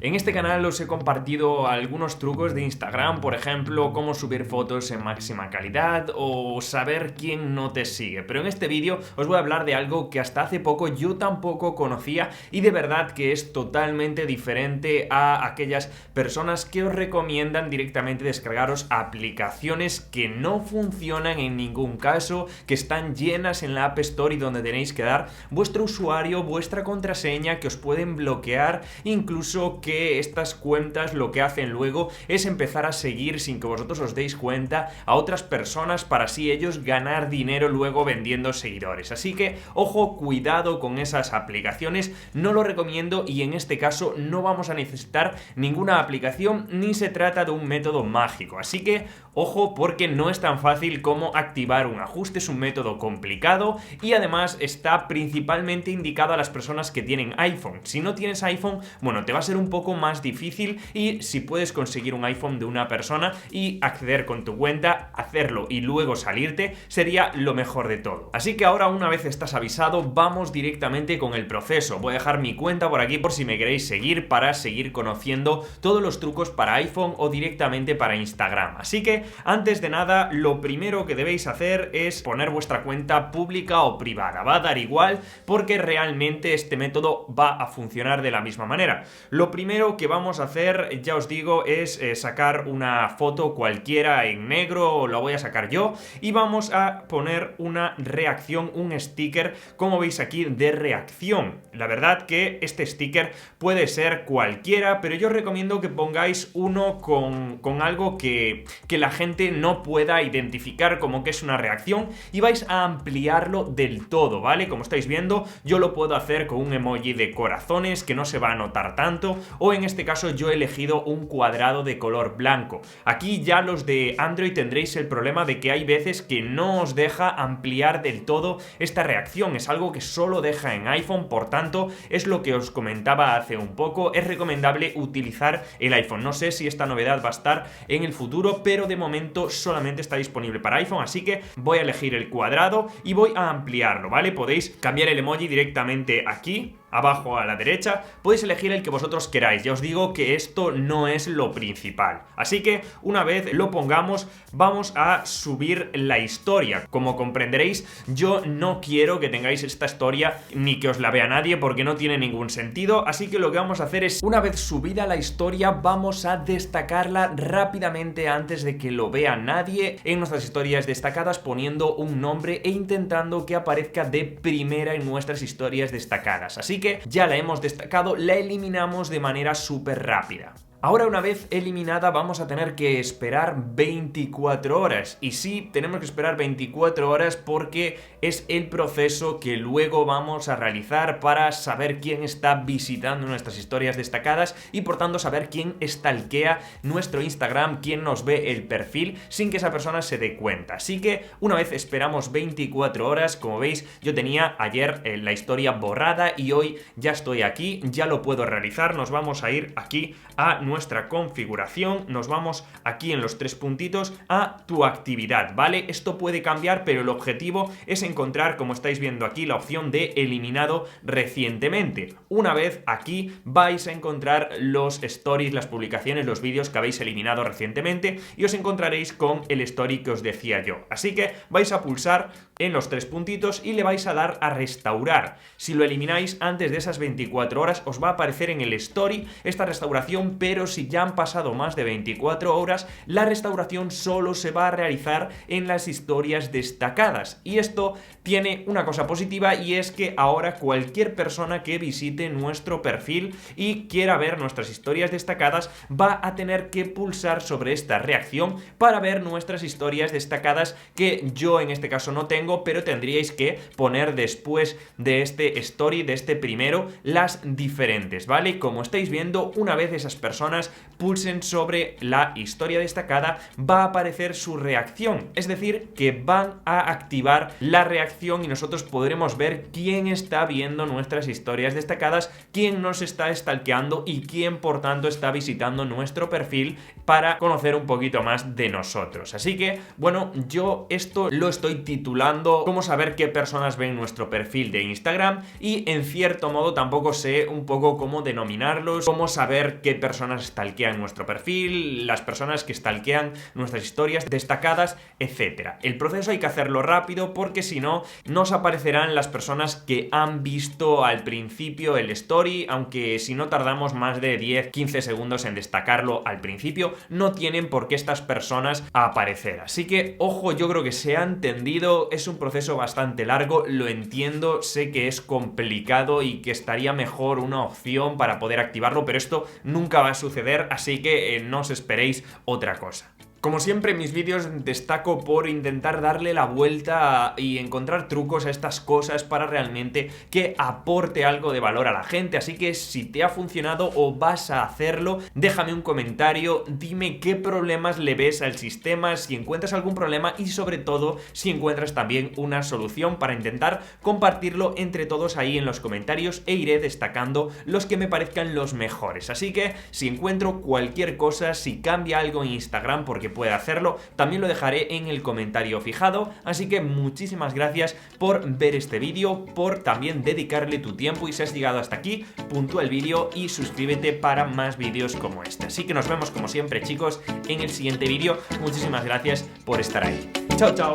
En este canal os he compartido algunos trucos de Instagram, por ejemplo, cómo subir fotos en máxima calidad o saber quién no te sigue. Pero en este vídeo os voy a hablar de algo que hasta hace poco yo tampoco conocía y de verdad que es totalmente diferente a aquellas personas que os recomiendan directamente descargaros aplicaciones que no funcionan en ningún caso, que están llenas en la App Store y donde tenéis que dar vuestro usuario, vuestra contraseña, que os pueden bloquear, incluso que estas cuentas lo que hacen luego es empezar a seguir sin que vosotros os deis cuenta a otras personas para así ellos ganar dinero luego vendiendo seguidores. Así que ojo, cuidado con esas aplicaciones, no lo recomiendo y en este caso no vamos a necesitar ninguna aplicación ni se trata de un método mágico. Así que ojo, porque no es tan fácil como activar un ajuste, es un método complicado y además está principalmente indicado a las personas que tienen iPhone. Si no tienes iPhone, bueno, te va a ser un poco más difícil y si puedes conseguir un iPhone de una persona y acceder con tu cuenta, hacerlo y luego salirte, sería lo mejor de todo. Así que ahora, una vez estás avisado, vamos directamente con el proceso. Voy a dejar mi cuenta por aquí por si me queréis seguir para seguir conociendo todos los trucos para iPhone o directamente para Instagram. Así que antes de nada, lo primero que debéis hacer es poner vuestra cuenta pública o privada. Va a dar igual porque realmente este método va a funcionar de la misma manera. Lo primero que vamos a hacer, ya os digo, es sacar una foto cualquiera en negro, la voy a sacar yo, y vamos a poner una reacción, un sticker, como veis aquí, de reacción. La verdad que este sticker puede ser cualquiera, pero yo os recomiendo que pongáis uno con algo que la gente no pueda identificar como que es una reacción y vais a ampliarlo del todo, ¿vale? Como estáis viendo, yo lo puedo hacer con un emoji de corazones que no se va a notar tanto, o en este caso yo he elegido un cuadrado de color blanco. Aquí ya los de Android tendréis el problema de que hay veces que no os deja ampliar del todo esta reacción, es algo que solo deja en iPhone, por tanto es lo que os comentaba hace un poco, es recomendable utilizar el iPhone. No sé si esta novedad va a estar en el futuro, pero de momento solamente está disponible para iPhone, así que voy a elegir el cuadrado y voy a ampliarlo, ¿vale? Podéis cambiar el emoji directamente aquí, abajo a la derecha, podéis elegir el que vosotros queráis. Ya os digo que esto no es lo principal. Así que una vez lo pongamos, vamos a subir la historia. Como comprenderéis, yo no quiero que tengáis esta historia ni que os la vea nadie porque no tiene ningún sentido. Así que lo que vamos a hacer es, una vez subida la historia, vamos a destacarla rápidamente antes de que lo vea nadie en nuestras historias destacadas, poniendo un nombre e intentando que aparezca de primera en nuestras historias destacadas. Así que ya la hemos destacado, la eliminamos de manera súper rápida. Ahora, una vez eliminada, vamos a tener que esperar 24 horas. Y sí, tenemos que esperar 24 horas porque es el proceso que luego vamos a realizar para saber quién está visitando nuestras historias destacadas y por tanto saber quién stalkea nuestro Instagram, quién nos ve el perfil sin que esa persona se dé cuenta. Así que una vez esperamos 24 horas, como veis, yo tenía ayer la historia borrada y hoy ya estoy aquí, ya lo puedo realizar. Nos vamos a ir aquí a nuestra configuración, nos vamos aquí en los tres puntitos a tu actividad, ¿vale? Esto puede cambiar, pero el objetivo es encontrar, como estáis viendo aquí, la opción de eliminado recientemente. Una vez aquí vais a encontrar los stories, las publicaciones, los vídeos que habéis eliminado recientemente y os encontraréis con el story que os decía yo. Así que vais a pulsar en los tres puntitos y le vais a dar a restaurar. Si lo elimináis antes de esas 24 horas os va a aparecer en el story esta restauración, pero si ya han pasado más de 24 horas, la restauración solo se va a realizar en las historias destacadas. Y esto tiene una cosa positiva y es que ahora cualquier persona que visite nuestro perfil y quiera ver nuestras historias destacadas va a tener que pulsar sobre esta reacción para ver nuestras historias destacadas, que yo en este caso no tengo, pero tendríais que poner después de este story, de este primero, las diferentes, ¿vale? Como estáis viendo, una vez esas personas personas pulsen sobre la historia destacada, va a aparecer su reacción, es decir, que van a activar la reacción y nosotros podremos ver quién está viendo nuestras historias destacadas, quién nos está stalkeando y quién por tanto está visitando nuestro perfil para conocer un poquito más de nosotros. Así que, bueno, yo esto lo estoy titulando cómo saber qué personas ven nuestro perfil de Instagram, y en cierto modo tampoco sé un poco cómo denominarlos, cómo saber qué personas stalkean nuestro perfil, las personas que stalkean nuestras historias destacadas, etcétera. El proceso hay que hacerlo rápido porque si no, nos aparecerán las personas que han visto al principio el story, aunque si no tardamos más de 10-15 segundos en destacarlo al principio, no tienen por qué estas personas aparecer. Así que, ojo, yo creo que se ha entendido, es un proceso bastante largo, lo entiendo, sé que es complicado y que estaría mejor una opción para poder activarlo, pero esto nunca va a suceder, así que no os esperéis otra cosa. Como siempre en mis vídeos destaco por intentar darle la vuelta y encontrar trucos a estas cosas para realmente que aporte algo de valor a la gente, así que si te ha funcionado o vas a hacerlo, déjame un comentario, dime qué problemas le ves al sistema, si encuentras algún problema y sobre todo si encuentras también una solución para intentar compartirlo entre todos ahí en los comentarios e iré destacando los que me parezcan los mejores. Así que si encuentro cualquier cosa, si cambia algo en Instagram porque puede hacerlo, también lo dejaré en el comentario fijado, así que muchísimas gracias por ver este vídeo, por también dedicarle tu tiempo y si has llegado hasta aquí, puntúa el vídeo y suscríbete para más vídeos como este. Así que nos vemos como siempre chicos en el siguiente vídeo, muchísimas gracias por estar ahí. Chao, chao.